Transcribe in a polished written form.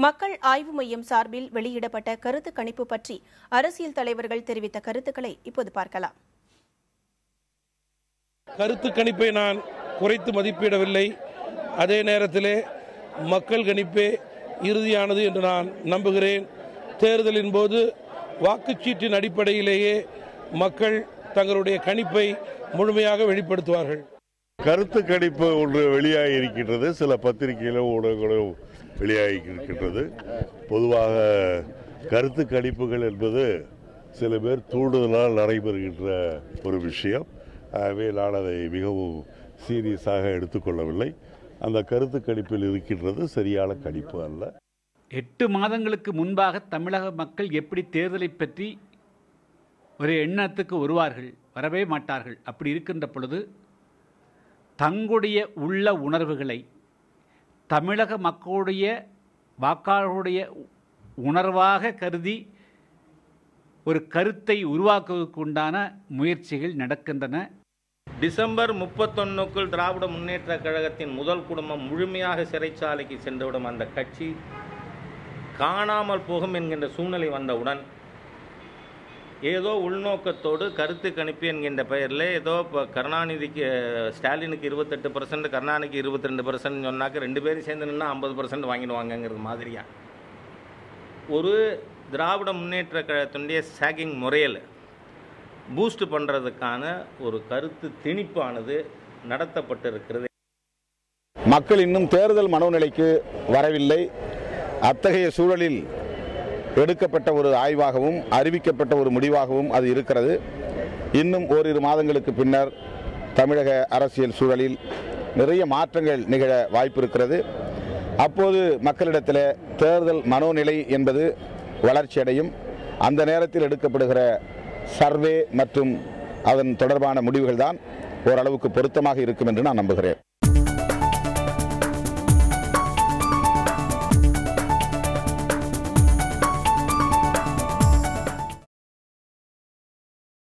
மக்கள் ஆய்வு மையம் சார்பில் வெளியிடப்பட்ட கருத்து கணிப்பு பற்றி அரசியல் தலைவர்கள் தெரிவித்த கருத்துக்களை இப்போது பார்க்கலாம். கருத்து கணிப்பை நான் குறைத்து மதிப்பிடவில்லை. அதே நேரத்திலே மக்கள் கணிப்பே இறுதியானது என்று நான் நம்புகிறேன். தேர்தலின் போது வாக்குச்சீட்டின் அடிப்படையிலேயே மக்கள் தங்களுடைய கணிப்பை முழுமையாக வெளிப்படுத்துவார்கள். கருத்து கணிப்பு ஒன்று வெளியாகி இருக்கின்றது. சில பத்திரிகைகளும் ஊடகங்களும் வெளியாகி இருக்கின்றது. பொதுவாக கருத்து கணிப்புகள் என்பது சில பேர் தூண்டுதலால் நடைபெறுகின்ற ஒரு விஷயம். ஆகவே நான் அதை மிகவும் சீரியஸாக எடுத்துக்கொள்ளவில்லை. அந்த கருத்து கணிப்பில் இருக்கின்றது சரியான கணிப்பு அல்ல. 8 மாதங்களுக்கு முன்பாக தமிழக மக்கள் எப்படி தேர்தலை பற்றி ஒரு எண்ணத்துக்கு வருவார்கள், வரவே மாட்டார்கள். அப்படி இருக்கின்ற பொழுது தங்களுடைய உள்ள உணர்வுகளை தமிழக மக்களுடைய வாக்காளர்களுடைய உணர்வாக கருதி ஒரு கருத்தை உருவாக்குவதற்கு உண்டான முயற்சிகள் நடக்கின்றன. டிசம்பர் 31க்குள் திராவிட முன்னேற்ற கழகத்தின் முதல் குடும்பம் முழுமையாக சிறைச்சாலைக்கு சென்றுவிடும். அந்த கட்சி காணாமல் போகும் என்கின்ற சூழ்நிலை வந்தவுடன் ஏதோ உள்நோக்கத்தோடு கருத்து கணிப்பு என்கின்ற பெயரில் ஏதோ இப்போ கருணாநிதிக்கு ஸ்டாலினுக்கு 28%, கருணாநிதிக்கு 22% சொன்னாக்க 2 பேரும் சேர்ந்து நின்னா 50% வாங்கிடுவாங்கங்கிறது மாதிரியா ஒரு திராவிட முன்னேற்ற கழகத்தினுடைய சாகிங் முறையில் பூஸ்ட் பண்ணுறதுக்கான ஒரு கருத்து திணிப்பானது நடத்தப்பட்டிருக்கிறது. மக்கள் இன்னும் தேர்தல் மனோநிலைக்கு வரவில்லை. அத்தகைய சூழலில் எடுக்கப்பட்ட ஒரு ஆய்வாகவும் அறிவிக்கப்பட்ட ஒரு முடிவாகவும் அது இருக்கிறது. இன்னும் ஓரிரு மாதங்களுக்கு பின்னர் தமிழக அரசியல் சூழலில் நிறைய மாற்றங்கள் நிகழ வாய்ப்பு இருக்கிறது. அப்போது மக்களிடத்தில் தேர்தல் மனோநிலை என்பது வளர்ச்சியடையும். அந்த நேரத்தில் எடுக்கப்படுகிற சர்வே மற்றும் அதன் தொடர்பான முடிவுகள் தான் ஓரளவுக்கு பொருத்தமாக இருக்கும் என்று நான் நம்புகிறேன்.